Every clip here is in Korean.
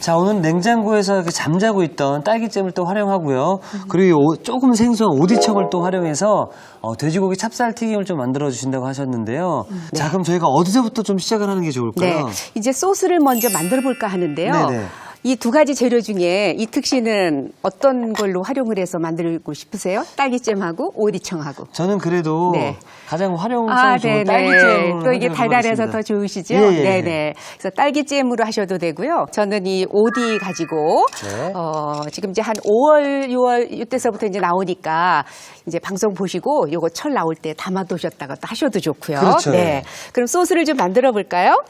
자, 오늘 냉장고에서 이렇게 잠자고 있던 딸기잼을 또 활용하고요. 그리고 조금 생소한 오디청을 또 활용해서 돼지고기 찹쌀튀김을 좀 만들어 주신다고 하셨는데요. 자, 그럼 저희가 어디서부터 좀 시작을 하는 게 좋을까요? 네, 이제 소스를 먼저 만들어 볼까 하는데요. 네네. 이 두 가지 재료 중에 이특 씨는 어떤 걸로 활용을 해서 만들고 싶으세요? 딸기잼하고 오디청하고. 저는 그래도 네. 가장 활용성이 좋은 딸기잼으로 또 이게 달달해서 더 좋으시죠? 예, 예. 네네. 그래서 딸기잼으로 하셔도 되고요. 저는 이 오디 가지고 네. 지금 이제 한 5월, 6월 이때서부터 이제 나오니까 이제 방송 보시고 요거 철 나올 때 담아두셨다가 또 하셔도 좋고요. 그렇죠. 네. 그럼 소스를 좀 만들어 볼까요?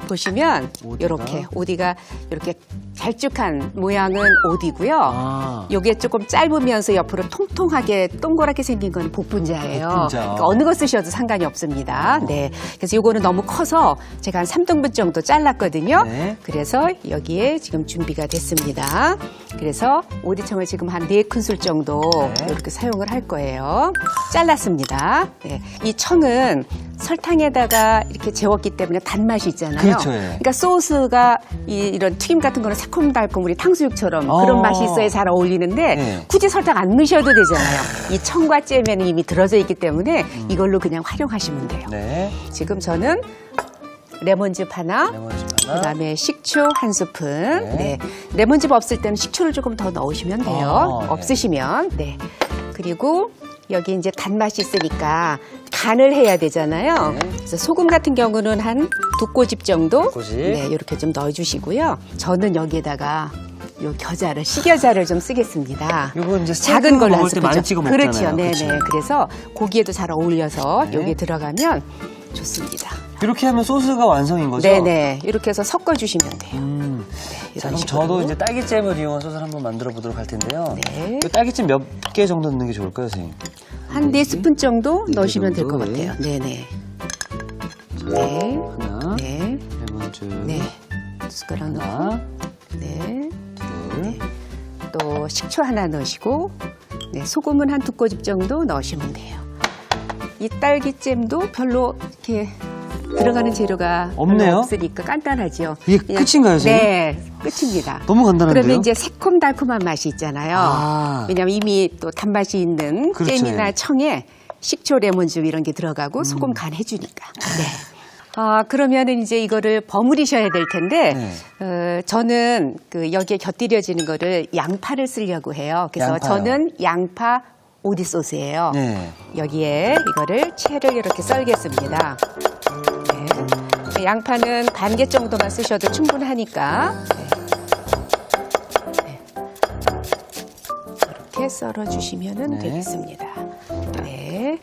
보시면 오디가? 이렇게 오디가 이렇게 잘쭉한 모양은 오디고요. 아. 요게 조금 짧으면서 옆으로 통통하게 동그랗게 생긴 건 복분자예요. 복분자. 그러니까 어느 거 쓰셔도 상관이 없습니다. 네. 그래서 요거는 너무 커서 제가 한 3등분 정도 잘랐거든요. 네. 그래서 여기에 지금 준비가 됐습니다. 그래서 오디청을 지금 한 4큰술 정도 네. 이렇게 사용을 할 거예요. 잘랐습니다. 네. 이 청은 설탕에다가 이렇게 재웠기 때문에 단맛이 있잖아요. 그렇죠, 예. 그러니까 소스가 이런 튀김 같은 거는 새콤달콤 우리 탕수육처럼 그런 맛이 있어야 잘 어울리는데 네. 굳이 설탕 안 넣으셔도 되잖아요. 이 청과 잼에는 이미 들어져 있기 때문에 이걸로 그냥 활용하시면 돼요. 네. 지금 저는 레몬즙 하나, 레몬즙 하나. 그다음에 식초 한 스푼. 네. 네. 레몬즙 없을 때는 식초를 조금 더 넣으시면 돼요. 아, 네. 없으시면. 네. 그리고 여기 이제 단맛이 있으니까 간을 해야 되잖아요. 네. 그래서 소금 같은 경우는 한 2꼬집 정도. 2꼬집. 네, 이렇게 좀 넣어주시고요. 저는 여기에다가 요 겨자를, 식여자를 좀 쓰겠습니다. 요거 이제 작은 걸로 먹을 때 많이 찍어 먹잖아요. 그렇죠. 네네. 그쵸? 그래서 고기에도 잘 어울려서 네. 여기에 들어가면 좋습니다. 이렇게 하면 소스가 완성인 거죠? 네네. 이렇게 해서 섞어주시면 돼요. 네, 자, 이런 그럼 식으로. 저도 이제 딸기잼을 이용한 소스를 한번 만들어 보도록 할 텐데요. 네. 그 딸기잼 몇 개 정도 넣는 게 좋을까요, 선생님? 한 4스푼 정도 네 넣으시면 될 것 정도, 같아요. 예. 네네. 네. 하나, 네. 레몬즙 네. 2숟가락 넣고. 하나, 네. 둘, 또 식초 하나 넣으시고, 네. 소금은 한 2꼬집 정도 넣으시면 돼요. 이 딸기잼도 별로 이렇게 들어가는 재료가 없네요? 별로 없으니까 간단하죠. 이게 그냥- 끝인가요, 선생님? 네. 끝입니다. 너무 간단한데요? 그러면 이제 새콤달콤한 맛이 있잖아요. 아. 왜냐하면 이미 또 단맛이 있는 그렇죠, 잼이나 예. 청에 식초, 레몬즙 이런 게 들어가고 소금 간 해주니까. 네. 그러면은 이제 이거를 버무리셔야 될 텐데, 네. 저는 그 여기에 곁들여지는 거를 양파를 쓰려고 해요. 그래서 양파요. 저는 양파 오디 소스예요. 네. 여기에 이거를 채를 이렇게 썰겠습니다. 네. 양파는 반 개 정도만 쓰셔도 충분하니까. 네. 이렇게 썰어주시면 네. 되겠습니다. 네.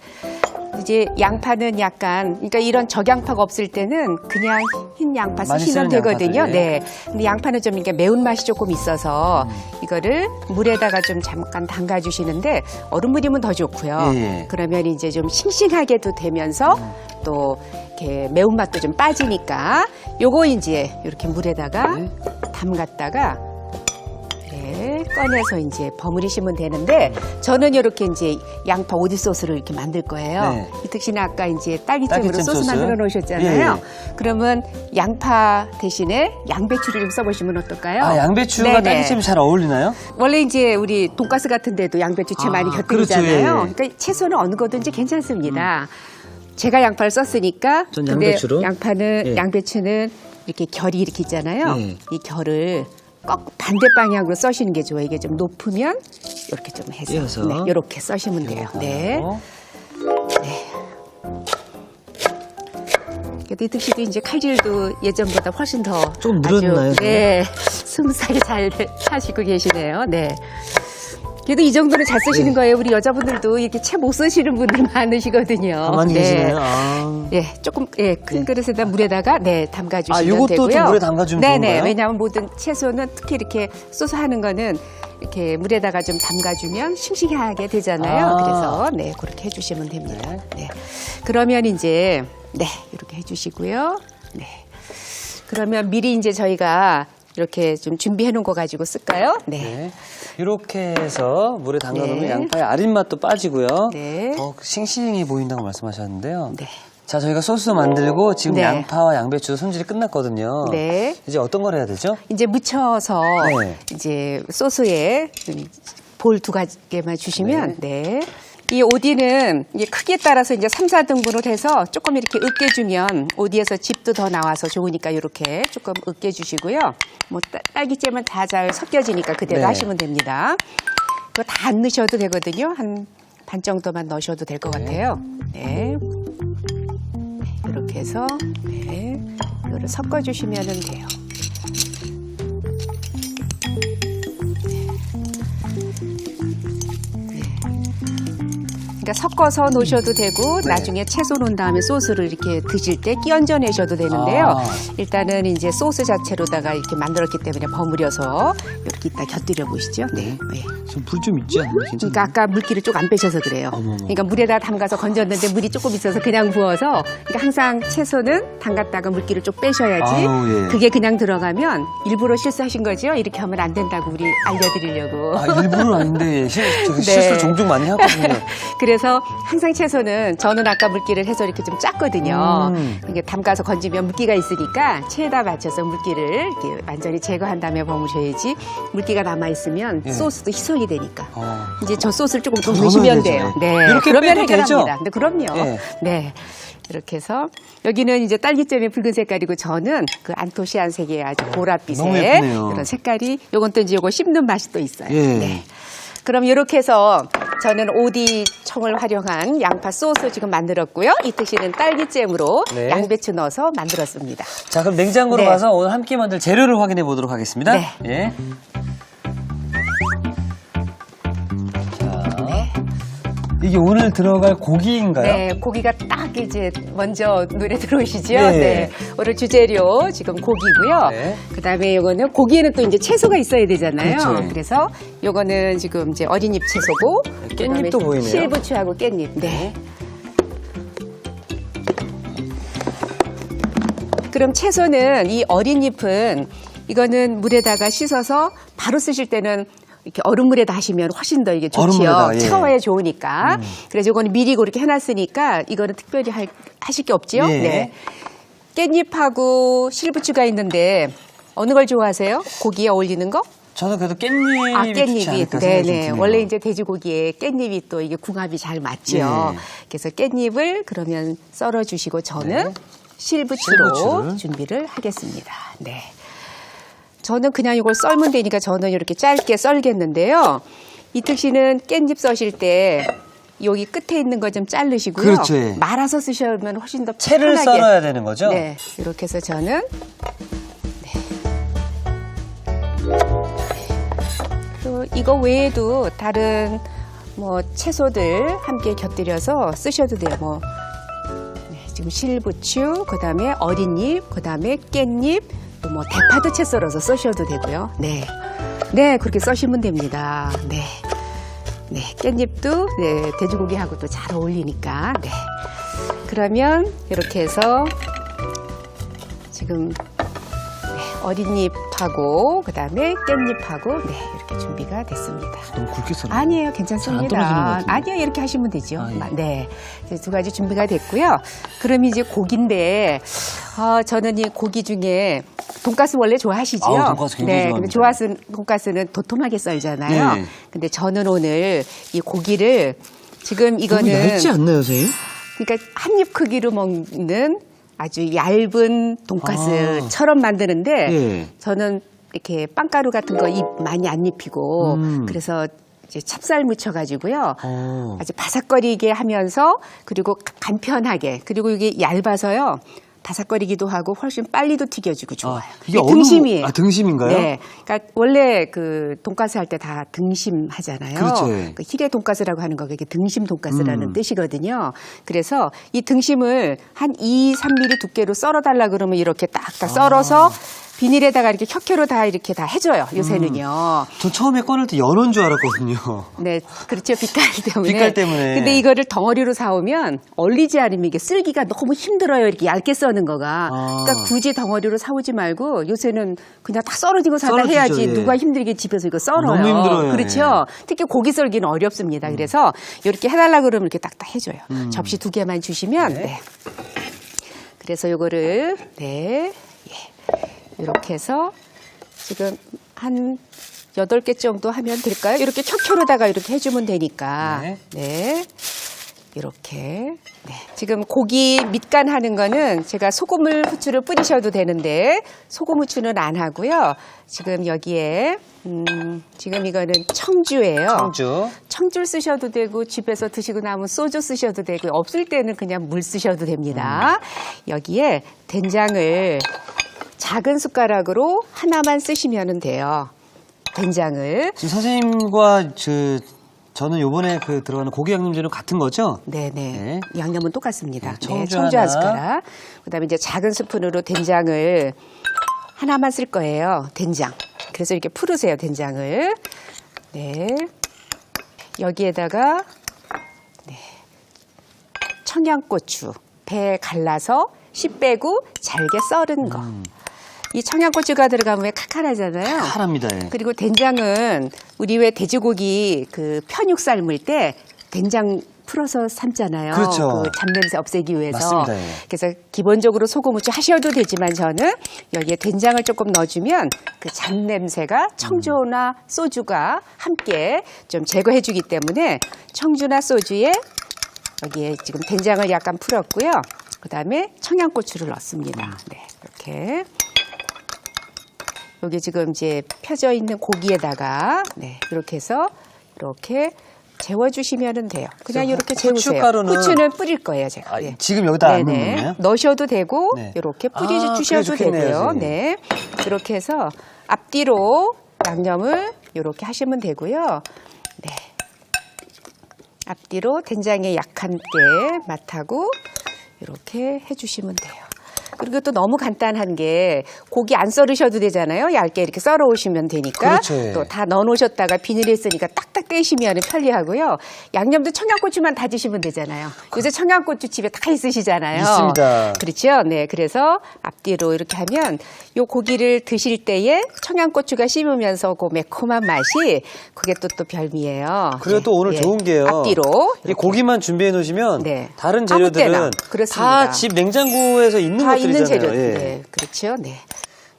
이제 양파는 약간, 그러니까 이런 적양파가 없을 때는 그냥 흰 양파 많이 쓰시면 쓰는 되거든요. 양파들. 네. 근데 양파는 좀 이렇게 매운맛이 조금 있어서 이거를 물에다가 좀 잠깐 담가주시는데 얼음물이면 더 좋고요. 예. 그러면 이제 좀 싱싱하게도 되면서 또 이렇게 매운맛도 좀 빠지니까 요거 이제 이렇게 물에다가 네. 담갔다가 네, 꺼내서 이제 버무리시면 되는데 저는 이렇게 이제 양파 오디 소스를 이렇게 만들 거예요. 네. 이특 씨는 아까 이제 딸기잼으로 딸기잼 소스 소스? 만들어 놓으셨잖아요. 예. 그러면 양파 대신에 양배추를 좀 써보시면 어떨까요? 아, 양배추가 네네. 딸기잼이 잘 어울리나요? 원래 이제 우리 돈가스 같은 데도 양배추 채 아, 많이 그렇죠, 곁들이잖아요. 예. 그러니까 채소는 어느 거든지 괜찮습니다. 제가 양파를 썼으니까. 전 근데 양배추로? 양파는 예. 양배추는 이렇게 결이 이렇게 있잖아요. 예. 이 결을 꼭 반대 방향으로 써시는 게 좋아요. 이게 좀 높으면 이렇게 좀 해서 띄어서. 네, 이렇게 써시면 돼요. 네. 그래도 이특 씨도 이제 칼질도 예전보다 훨씬 더 좀 늘었나요, 아주, 네, 스무스하게 잘 하시고 계시네요. 네. 그래도 이 정도는 잘 쓰시는 거예요. 우리 여자분들도 이렇게 채 못 쓰시는 분들 많으시거든요. 가만히 네. 계시나요? 아. 예, 조금 큰 그릇에다 물에다가 담가주시면 아, 요것도 또 되고요. 물에 담가주면 네네. 좋은가요? 왜냐하면 모든 채소는 특히 이렇게 소스 하는 거는 이렇게 물에다가 좀 담가주면 싱싱하게 되잖아요. 아. 그래서 그렇게 해주시면 됩니다. 네. 그러면 이제 이렇게 해주시고요. 네. 그러면 미리 이제 저희가 이렇게 좀 준비해 놓은 거 가지고 쓸까요? 네. 이렇게 해서 물에 담가 놓으면 네. 양파의 아린 맛도 빠지고요. 네. 더 싱싱해 보인다고 말씀하셨는데요. 네. 자, 저희가 소스 만들고 지금 네. 양파와 양배추 손질이 끝났거든요. 네. 이제 어떤 걸 해야 되죠? 이제 무쳐서 네. 이제 소스에 볼 2가지만 주시면 네. 이 오디는 이제 크기에 따라서 이제 3, 4등분으로 해서 조금 이렇게 으깨주면 오디에서 즙도 더 나와서 좋으니까 이렇게 조금 으깨주시고요. 뭐 딸기잼은 다 잘 섞여지니까 그대로 네. 하시면 됩니다. 그거 다 안 넣으셔도 되거든요. 한 반 정도만 넣으셔도 될 것 같아요. 네. 이렇게 해서 네. 이거를 섞어주시면 돼요. 그러니까 섞어서 놓으셔도 되고 네. 나중에 채소 놓은 다음에 소스를 이렇게 드실 때 끼얹어 내셔도 되는데요. 아. 일단은 이제 소스 자체로다가 이렇게 만들었기 때문에 버무려서 이렇게 이따 곁들여 보시죠. 네. 네. 지금 불 좀 있지 않나요? 괜찮아요? 그러니까 아까 물기를 쭉 안 빼셔서 그래요. 어머머. 그러니까 물에다 담가서 건졌는데 물이 조금 있어서 그냥 부어서 그러니까 항상 채소는 담갔다가 물기를 쭉 빼셔야지. 아유, 예. 그게 그냥 들어가면 일부러 실수하신 거죠? 이렇게 하면 안 된다고 우리 알려드리려고. 아, 일부러 아닌데 실수 종종 많이 하거든요. 그래서 항상 채소는 저는 아까 물기를 해서 이렇게 좀 짰거든요. 이게 담가서 건지면 물기가 있으니까 체에다 맞춰서 물기를 이렇게 완전히 제거한 다음에 버무셔야지 물기가 남아 있으면 예. 소스도 희석이 되니까. 어. 이제 저 소스를 조금 더 더 넣으시면 넣어야죠. 돼요. 네, 이렇게 그러면 빼도 되죠? 해결합니다. 네, 그럼요. 예. 네. 이렇게 해서 여기는 이제 딸기잼의 붉은 색깔이고 저는 그 안토시안색의 아주 너무 보랏빛의 예쁘네요. 그런 색깔이 요건 또 이제 요거 씹는 맛이 또 있어요. 예. 네. 그럼 이렇게 해서 저는 오디 청을 활용한 양파 소스 지금 만들었고요. 이특 씨는 딸기잼으로 네. 양배추 넣어서 만들었습니다. 자, 그럼 냉장고로 네. 가서 오늘 함께 만들 재료를 확인해 보도록 하겠습니다. 네. 예. 자, 이게 오늘 들어갈 고기인가요? 네, 고기가 딱 이제 먼저 눈에 들어오시죠? 네. 네. 오늘 주재료 지금 고기고요. 네. 그다음에 요거는 고기에는 또 이제 채소가 있어야 되잖아요. 그렇죠. 그래서 요거는 지금 이제 어린잎 채소고 깻잎도 그다음에 보이네요. 실부추하고 깻잎. 네. 그럼 채소는 이 어린잎은 이거는 물에다가 씻어서 바로 쓰실 때는 이렇게 얼음물에다 하시면 훨씬 더 이게 좋지요. 얼음물에다, 예. 샤워에 좋으니까. 그래서 이거는 미리 그렇게 해놨으니까 이거는 특별히 하실 게 없지요. 예. 네. 깻잎하고 실부추가 있는데 어느 걸 좋아하세요? 고기에 어울리는 거? 저는 그래도 깻잎이 좋지 않을까 생각이 네네. 드네요. 원래 이제 돼지고기에 깻잎이 또 이게 궁합이 잘 맞지요. 네. 그래서 깻잎을 그러면 썰어주시고 저는 네. 실부추로 실부추를. 준비를 하겠습니다. 네. 저는 그냥 이걸 썰면 되니까 저는 이렇게 짧게 썰겠는데요. 이특 씨는 깻잎 써실 때 여기 끝에 있는 거 좀 자르시고요. 그렇죠, 예. 말아서 쓰시면 훨씬 더 채를 편하게. 썰어야 되는 거죠? 네. 이렇게 해서 저는 또 이거 외에도 다른 뭐 채소들 함께 곁들여서 쓰셔도 돼요. 뭐 네, 지금 실부추, 그다음에 어린잎, 그다음에 깻잎, 또 뭐 대파도 채 썰어서 쓰셔도 되고요. 네, 네 그렇게 써시면 됩니다. 네, 네 깻잎도 네, 돼지고기하고 또 잘 어울리니까. 네, 그러면 이렇게 해서 지금 어린잎하고 그다음에 깻잎하고 네 이렇게 준비가 됐습니다. 너무 굵게 썰어. 아니에요, 잘안 떨어지는 것 괜찮습니다. 같은데. 아니요, 이렇게 하시면 되죠. 아, 예. 네, 이제 두 가지 준비가 됐고요. 그럼 이제 고기인데 저는 이 고기 중에 돈가스 원래 좋아하시죠? 아우, 돈가스 굉장히 네, 근데 돈가스는 도톰하게 썰잖아요. 네. 근데 저는 오늘 이 고기를 지금 이거는 얇지 않나요, 선생님? 그러니까 한 입 크기로 먹는 아주 얇은 돈가스처럼 만드는데 예. 저는 이렇게 빵가루 같은 거 많이 안 입히고 그래서 이제 찹쌀 묻혀가지고요. 아주 바삭거리게 하면서 그리고 간편하게 그리고 이게 얇아서요. 바삭거리기도 하고 훨씬 빨리도 튀겨지고 좋아요. 이게 이게 등심이에요. 등심인가요? 네, 그러니까 원래 그 돈가스 할 때 다 등심 하잖아요. 그렇죠. 그 히레 돈가스라고 하는 거 그게 등심 돈가스라는 뜻이거든요. 그래서 이 등심을 한 2, 3mm 두께로 썰어달라 그러면 이렇게 딱딱 썰어서 비닐에다가 이렇게 켜켜로 다 이렇게 다 해줘요. 요새는요. 저 처음에 꺼낼 때 연어인 줄 알았거든요. 네, 그렇죠. 빛깔 때문에. 빛깔 때문에. 근데 이거를 덩어리로 사오면 얼리지 않으면 이게 쓸기가 너무 힘들어요. 이렇게 얇게 써는 거가. 그러니까 굳이 덩어리로 사오지 말고 요새는 그냥 다 썰어지고 사다 썰어지죠, 해야지 예. 누가 힘들게 집에서 이거 썰어요. 너무 힘들어요. 그렇죠. 특히 고기 썰기는 어렵습니다. 그래서 이렇게 해달라 그러면 이렇게 딱딱 해줘요. 접시 2개만 주시면 네. 그래서 요거를 이렇게 해서 지금 한 8개 정도 하면 될까요? 이렇게 켜켜로다가 이렇게 해주면 되니까. 네. 이렇게. 네. 지금 고기 밑간 하는 거는 제가 소금을 후추를 뿌리셔도 되는데 소금 후추는 안 하고요. 지금 여기에 지금 이거는 청주예요. 청주를 쓰셔도 되고 집에서 드시고 나면 소주 쓰셔도 되고 없을 때는 그냥 물 쓰셔도 됩니다. 여기에 된장을 작은 숟가락으로 하나만 쓰시면 돼요. 된장을. 지금 선생님과 저는 요번에 들어가는 고기 양념제는 같은 거죠? 네네. 네. 양념은 똑같습니다. 청주 청주 하나. 한 숟가락. 그다음에 이제 작은 스푼으로 된장을 하나만 쓸 거예요. 된장. 그래서 이렇게 풀으세요. 된장을. 네. 여기에다가 청양고추 배 갈라서 씨 빼고 잘게 썰은 거. 이 청양고추가 들어가면 왜 칼칼하잖아요. 칼칼합니다. 예. 그리고 된장은 우리 왜 돼지고기 편육 삶을 때 된장 풀어서 삶잖아요. 그렇죠. 그 잡냄새 없애기 위해서. 맞습니다. 예. 그래서 기본적으로 소금 후추 하셔도 되지만 저는 여기에 된장을 조금 넣어주면 그 잡냄새가 청주나 소주가 함께 좀 제거해주기 때문에 청주나 소주에 여기에 지금 된장을 약간 풀었고요. 그 다음에 청양고추를 넣습니다. 네, 이렇게. 여기 지금 이제 펴져 있는 고기에다가 이렇게 해서 이렇게 재워주시면 돼요. 그냥 이렇게 재우세요. 후추는 뿌릴 거예요, 제가. 지금 여기다 안 넣는 거예요? 넣으셔도 되고 이렇게 뿌려주셔도 그래 좋겠네요, 되고요. 선생님. 네, 이렇게 해서 앞뒤로 양념을 이렇게 하시면 되고요. 네, 앞뒤로 된장에 약한 게 맛하고 이렇게 해주시면 돼요. 그리고 또 너무 간단한 게 고기 안 썰으셔도 되잖아요. 얇게 이렇게 썰어 오시면 되니까. 그렇죠. 또 다 넣어 놓으셨다가 비닐에 쓰니까 딱딱 떼시면 편리하고요. 양념도 청양고추만 다지시면 되잖아요. 요새 청양고추 집에 다 있으시잖아요. 있습니다. 그렇죠. 네. 그래서 앞뒤로 이렇게 하면 요 고기를 드실 때에 청양고추가 씹으면서 그 매콤한 맛이 그게 또 별미예요. 그리고 또 오늘 좋은 게요. 앞뒤로. 이 고기만 준비해 놓으시면 다른 아무 때나. 재료들은 그렇습니다. 다 집 냉장고에서 있는 다 것들이잖아요. 있는 재료. 예. 네. 그렇죠. 네.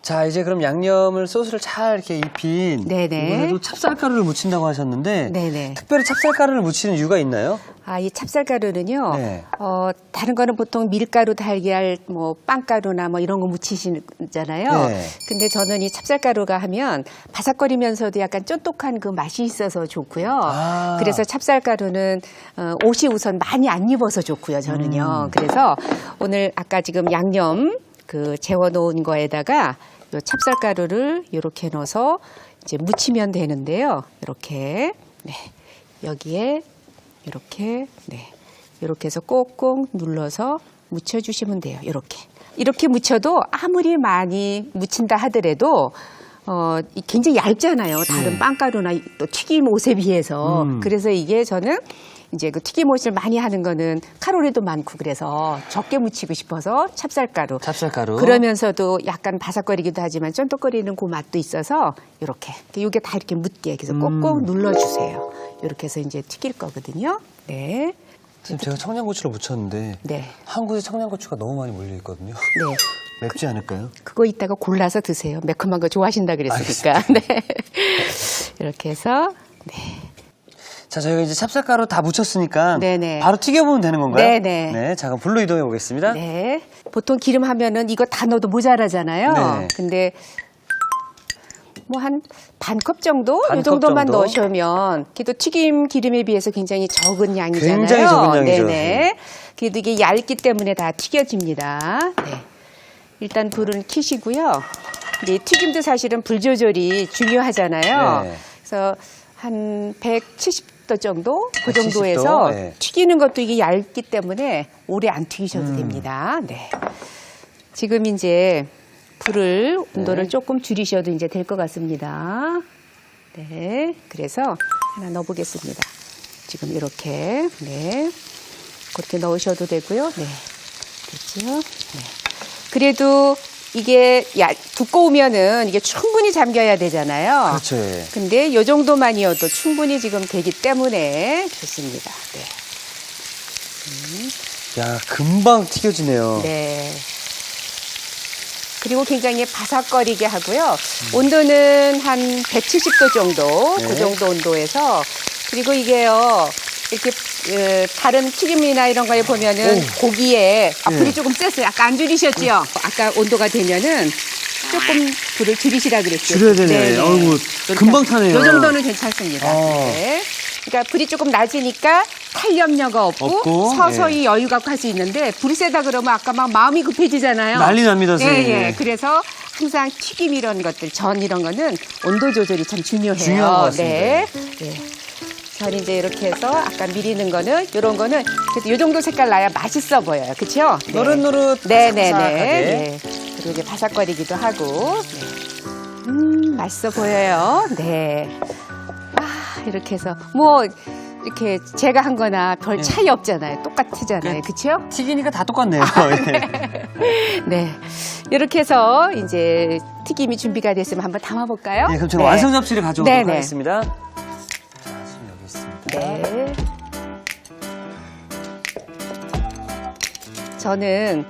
자, 이제 그럼 양념을 소스를 잘 이렇게 입힌 네네. 이번에도 찹쌀가루를 묻힌다고 하셨는데 네네. 특별히 찹쌀가루를 묻히는 이유가 있나요? 이 찹쌀가루는요. 네. 다른 거는 보통 밀가루, 달걀, 빵가루나 이런 거 묻히시잖아요. 네. 근데 저는 이 찹쌀가루가 하면 바삭거리면서도 약간 쫀득한 그 맛이 있어서 좋고요. 그래서 찹쌀가루는 옷이 우선 많이 안 입어서 좋고요. 저는요. 그래서 오늘 아까 지금 양념 재워놓은 거에다가 요 찹쌀가루를 이렇게 넣어서 이제 묻히면 되는데요. 이렇게 여기에 이렇게 해서 꼭꼭 눌러서 묻혀주시면 돼요. 이렇게 묻혀도 아무리 많이 묻힌다 하더라도 굉장히 얇잖아요. 다른 빵가루나 또 튀김옷에 비해서. 그래서 이게 저는 이제 그 튀김옷을 많이 하는 거는 칼로리도 많고 그래서 적게 묻히고 싶어서 찹쌀가루. 그러면서도 약간 바삭거리기도 하지만 쫀득거리는 그 맛도 있어서 이게 다 이렇게 묻게 그래서 꼭꼭 눌러주세요. 이렇게 해서 이제 튀길 거거든요. 네. 지금 제가 청양고추를 묻혔는데 한 곳에 청양고추가 너무 많이 몰려 있거든요. 네. 맵지 않을까요? 그거 이따가 골라서 드세요. 매콤한 거 좋아하신다 그랬으니까. 네. 이렇게 해서 자, 저희가 이제 찹쌀가루 다 묻혔으니까 네네. 바로 튀겨보면 되는 건가요? 네네. 네, 자, 그럼 불로 이동해 보겠습니다. 네. 보통 기름 하면은 이거 다 넣어도 모자라잖아요. 네. 근데 한 반 컵 정도? 반 이 컵 정도만 정도? 넣으시면 그래도 튀김 기름에 비해서 굉장히 적은 양이잖아요. 굉장히 적은 양이죠. 네네. 그래도 이게 얇기 때문에 다 튀겨집니다. 네. 일단 불은 켜시고요. 근데 튀김도 사실은 불 조절이 중요하잖아요. 네. 그래서 한 170도 정도? 그 170도? 정도에서 네. 튀기는 것도 이게 얇기 때문에 오래 안 튀기셔도 됩니다. 네. 지금 이제 불을 온도를 조금 줄이셔도 이제 될 것 같습니다. 네. 그래서 하나 넣어보겠습니다. 지금 이렇게. 네. 그렇게 넣으셔도 되고요. 네. 됐죠? 네. 그래도 이게 두꺼우면은 이게 충분히 잠겨야 되잖아요. 그렇죠. 예. 근데 이 정도만이어도 충분히 지금 되기 때문에 좋습니다. 네. 야, 금방 튀겨지네요. 네. 그리고 굉장히 바삭거리게 하고요. 온도는 한 170도 정도, 네. 그 정도 온도에서 그리고 이게요. 이렇게 다른 튀김이나 이런 거에 보면은 고기에 불이 조금 셌어요. 아까 안 줄이셨지요? 아까 온도가 되면은 조금 불을 줄이시라 그랬죠. 줄여야 되네. 어이구, 금방 타네요. 이 정도는 괜찮습니다. 네. 그러니까 불이 조금 낮으니까 탄력녀가 없고 서서히 여유 갖고 할 수 있는데 불이 세다 그러면 아까 막 마음이 급해지잖아요. 난리 납니다, 선생님. 예. 그래서 항상 튀김 이런 것들, 전 이런 거는 온도 조절이 참 중요해요. 중요한 것 같습니다. 네. 전 이제 이렇게 해서 아까 미리는 거는 이런 거는 그래도 이 정도 색깔 나야 맛있어 보여요. 그렇죠? 네. 노릇노릇 네네네. 바삭바삭하게. 네. 그리고 이제 바삭거리기도 하고. 네. 맛있어 보여요. 네. 이렇게 해서 뭐 이렇게 제가 한 거나 별 차이 없잖아요. 똑같잖아요. 그렇죠? 튀기니까 다 똑같네요. 네. 이렇게 해서 이제 튀김이 준비가 됐으면 한번 담아볼까요? 네, 그럼 제가 완성 접시를 가져오도록 네네. 하겠습니다. 자, 지금 여기 있습니다. 네. 저는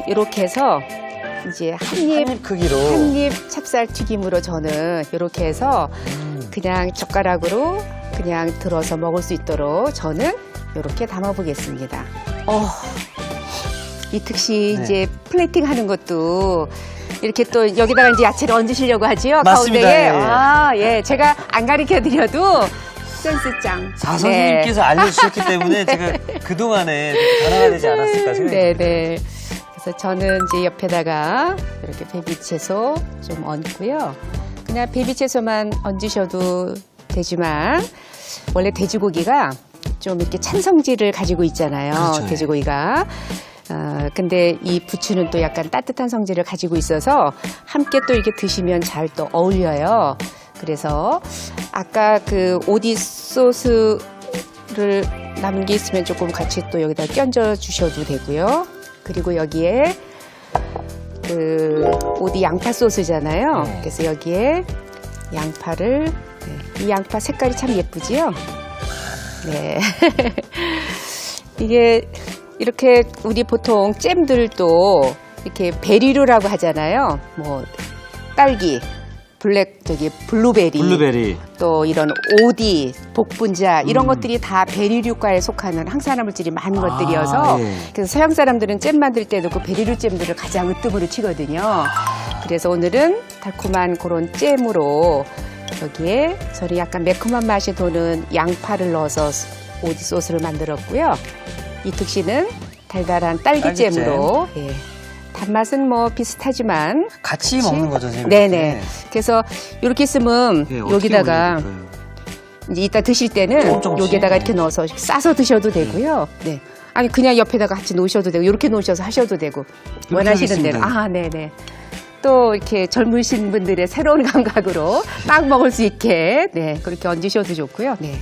이렇게 해서 이제 한입 크기로. 한입 찹쌀 튀김으로 저는 이렇게 해서 그냥 젓가락으로 그냥 들어서 먹을 수 있도록 저는 이렇게 담아보겠습니다. 이특 씨 네. 이제 플레이팅 하는 것도 이렇게 또 여기다가 이제 야채를 얹으시려고 하지요? 맞습니다. 가운데에. 예. 예. 제가 안 가르쳐 드려도 센스 짱. 선생님께서 알려주셨기 때문에 제가 그동안에 변화가 되지 않았을까 생각이 네네. 그래서 저는 이제 옆에다가 이렇게 베비 채소 좀 얹고요. 그냥 베비 채소만 얹으셔도 되지만 원래 돼지고기가 좀 이렇게 찬 성질을 가지고 있잖아요. 그렇죠. 돼지고기가. 근데 이 부추는 또 약간 따뜻한 성질을 가지고 있어서 함께 또 이렇게 드시면 잘 또 어울려요. 그래서 아까 그 오디 소스를 남은 게 있으면 조금 같이 또 여기다 끼얹어 주셔도 되고요. 그리고 여기에 그 오디 양파 소스잖아요. 그래서 여기에 양파를 이 양파 색깔이 참 예쁘지요? 네. 이게 이렇게 우리 보통 잼들도 이렇게 베리류라고 하잖아요. 뭐 딸기, 블루베리, 또 이런 오디, 복분자 이런 것들이 다 베리류과에 속하는 항산화 물질이 많은 것들이어서 예. 그래서 서양 사람들은 잼 만들 때도 그 베리류 잼들을 가장 으뜸으로 치거든요. 그래서 오늘은 달콤한 그런 잼으로 여기에 저는 약간 매콤한 맛이 도는 양파를 넣어서 오디 소스를 만들었고요. 이특 씨는 달달한 딸기잼으로 예. 단맛은 뭐 비슷하지만 같이 먹는 거죠, 선생님? 네네. 그래서 이렇게 있으면 네, 여기다가 이제 이따 드실 때는 조금씩. 여기다가 이렇게 넣어서 싸서 드셔도 되고요. 네. 아니 그냥 옆에다가 같이 놓으셔도 되고 이렇게 놓으셔서 하셔도 되고 원하시는 대로. 하겠습니다. 네네. 또 이렇게 젊으신 분들의 새로운 감각으로 막 먹을 수 있게 네 그렇게 얹으셔도 좋고요. 네.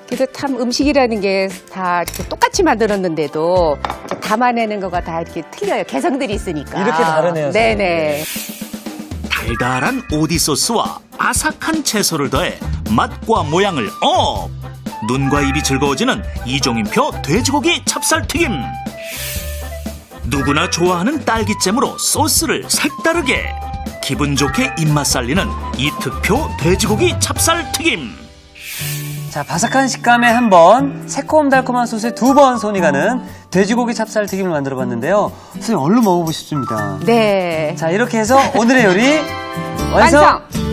그래서 참 음식이라는 게 다 똑같이 만들었는데도 이렇게 담아내는 거가 다 이렇게 틀려요. 개성들이 있으니까. 이렇게 다르네요, 선생님. 네네. 달달한 오디 소스와 아삭한 채소를 더해 맛과 모양을 업! 눈과 입이 즐거워지는 이종인표 돼지고기 찹쌀튀김. 누구나 좋아하는 딸기잼으로 소스를 색다르게 기분 좋게 입맛 살리는 이특표 돼지고기 찹쌀튀김. 자, 바삭한 식감에 한 번, 새콤달콤한 소스에 두 번 손이 가는 돼지고기 찹쌀튀김을 만들어 봤는데요. 선생님, 얼른 먹어보고 싶습니다. 네. 자, 이렇게 해서 오늘의 요리 완성! 완성!